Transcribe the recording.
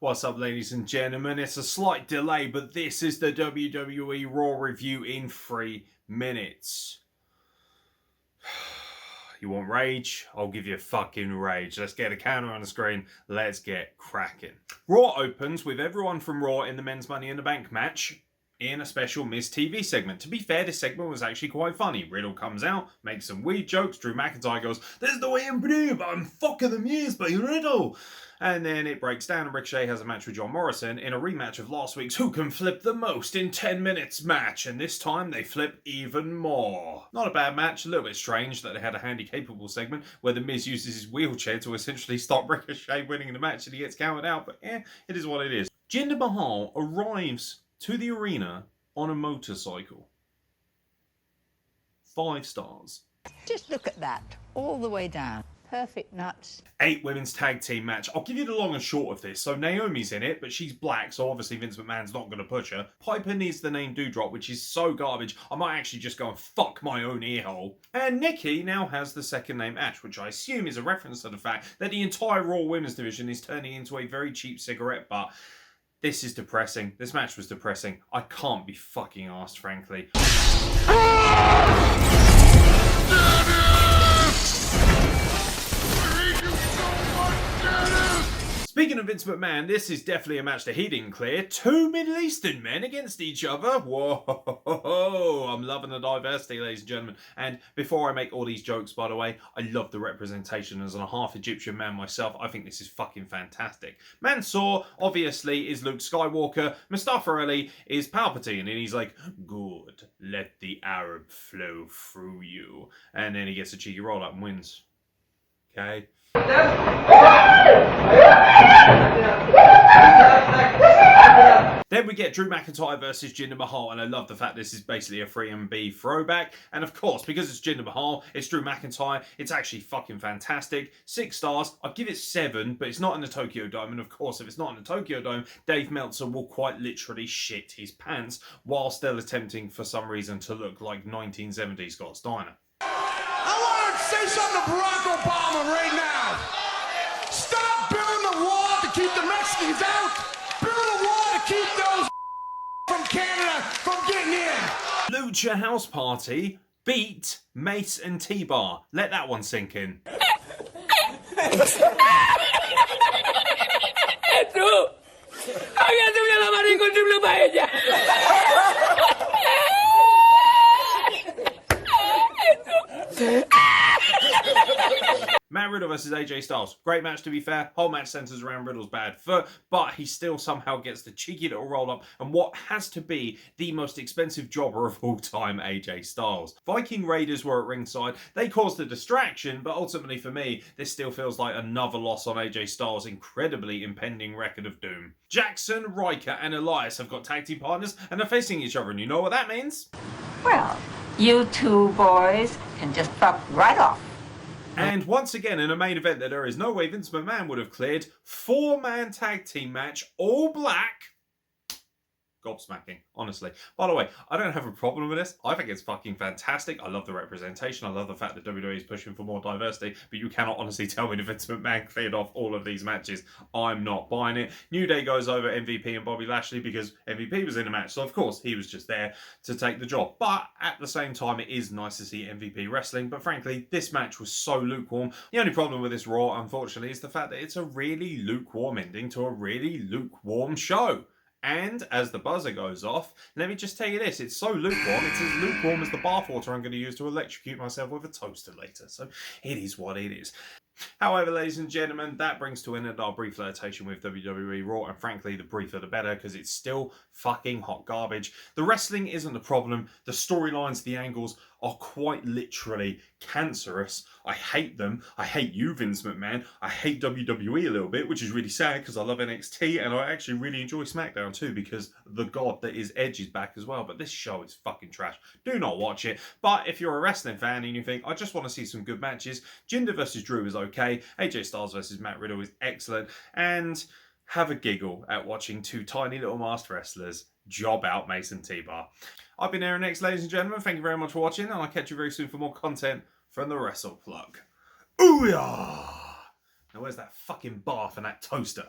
What's up, ladies and gentlemen? It's a slight delay, but this is the WWE Raw review in 3 minutes. You want rage? I'll give you fucking rage. Let's get a counter on the screen. Let's get cracking. Raw opens with everyone from Raw in the men's Money in the Bank match in a special Miz TV segment. To be fair, this segment was actually quite funny. Riddle comes out, makes some weird jokes. Drew McIntyre goes, "There's no way I'm blue, but I'm fucking amused by Riddle." And then it breaks down and Ricochet has a match with John Morrison in a rematch of last week's Who Can Flip the Most in 10 Minutes match. And this time they flip even more. Not a bad match, a little bit strange that they had a handy capable segment where the Miz uses his wheelchair to essentially stop Ricochet winning the match and he gets counted out. But it is what it is. Jinder Mahal arrives to the arena on a motorcycle. 5 stars. Just look at that, all the way down. Perfect nuts. 8 women's tag team match. I'll give you the long and short of this. So Naomi's in it, but she's black, so obviously Vince McMahon's not going to push her. Piper needs the name Doudrop, which is so garbage, I might actually just go and fuck my own earhole. And Nikki now has the second name Ash, which I assume is a reference to the fact that the entire Raw women's division is turning into a very cheap cigarette butt. This is depressing. This match was depressing. I can't be fucking arsed, frankly. Speaking of Vince McMahon, this is definitely a match that he didn't clear. 2 Middle Eastern men against each other. Whoa, I'm loving the diversity, ladies and gentlemen. And before I make all these jokes, by the way, I love the representation. As a half Egyptian man myself, I think this is fucking fantastic. Mansoor, obviously, is Luke Skywalker. Mustafa Ali is Palpatine. And he's like, "Good, let the Arab flow through you." And then he gets a cheeky roll up and wins. Okay? Then we get Drew McIntyre versus Jinder Mahal, and I love the fact this is basically a 3MB throwback. And of course, because it's Jinder Mahal, it's Drew McIntyre, it's actually fucking fantastic. 6 stars, I'd give it 7, but it's not in the Tokyo Dome. And of course, if it's not in the Tokyo Dome, Dave Meltzer will quite literally shit his pants while still attempting for some reason to look like 1970s Scott Steiner. Say something to Barack Obama right now. Stop building the wall to keep the Mexicans out. Build a wall to keep those from Canada from getting in. Lucha House Party beat Mace and T-Bar. Let that one sink in. Matt Riddle versus AJ Styles. Great match, to be fair. Whole match centers around Riddle's bad foot, but he still somehow gets the cheeky little roll up and what has to be the most expensive jobber of all time, AJ Styles. Viking Raiders were at ringside. They caused a distraction, but ultimately for me, this still feels like another loss on AJ Styles' incredibly impending record of doom. Jackson, Riker, and Elias have got tag team partners and they're facing each other, and you know what that means? Well, you two boys can just fuck right off. And once again, in a main event that there is no way Vince McMahon would have cleared, 4-man tag team match, all black. Gobsmacking, honestly. By the way, I don't have a problem with this. I think it's fucking fantastic. I love the representation. I love the fact that WWE is pushing for more diversity, but you cannot honestly tell me that Vince McMahon cleared off all of these matches. I'm not buying it. New Day goes over MVP and Bobby Lashley because MVP was in the match, so of course he was just there to take the job. But at the same time, it is nice to see MVP wrestling, but frankly, this match was so lukewarm. The only problem with this Raw, unfortunately, is the fact that it's a really lukewarm ending to a really lukewarm show. And as the buzzer goes off, let me just tell you this, it's so lukewarm, it's as lukewarm as the bathwater I'm going to use to electrocute myself with a toaster later. So it is what it is. However, ladies and gentlemen, that brings to an end our brief flirtation with WWE Raw, and frankly, the briefer the better, because it's still fucking hot garbage. The wrestling isn't the problem. The storylines, the angles are quite literally cancerous. I hate them. I hate you, Vince McMahon. I hate WWE a little bit, which is really sad because I love NXT, and I actually really enjoy SmackDown too, because the god that is Edge is back as well. But this show is fucking trash. Do not watch it. But if you're a wrestling fan and you think, I just want to see some good matches, Jinder versus Drew is okay. AJ Styles versus Matt Riddle is excellent. And have a giggle at watching 2 tiny little masked wrestlers job out Mason T-Bar. I've been Aaron X, ladies and gentlemen. Thank you very much for watching, and I'll catch you very soon for more content from the Wrestle Plug. Ooh-yah! Now where's that fucking bath and that toaster?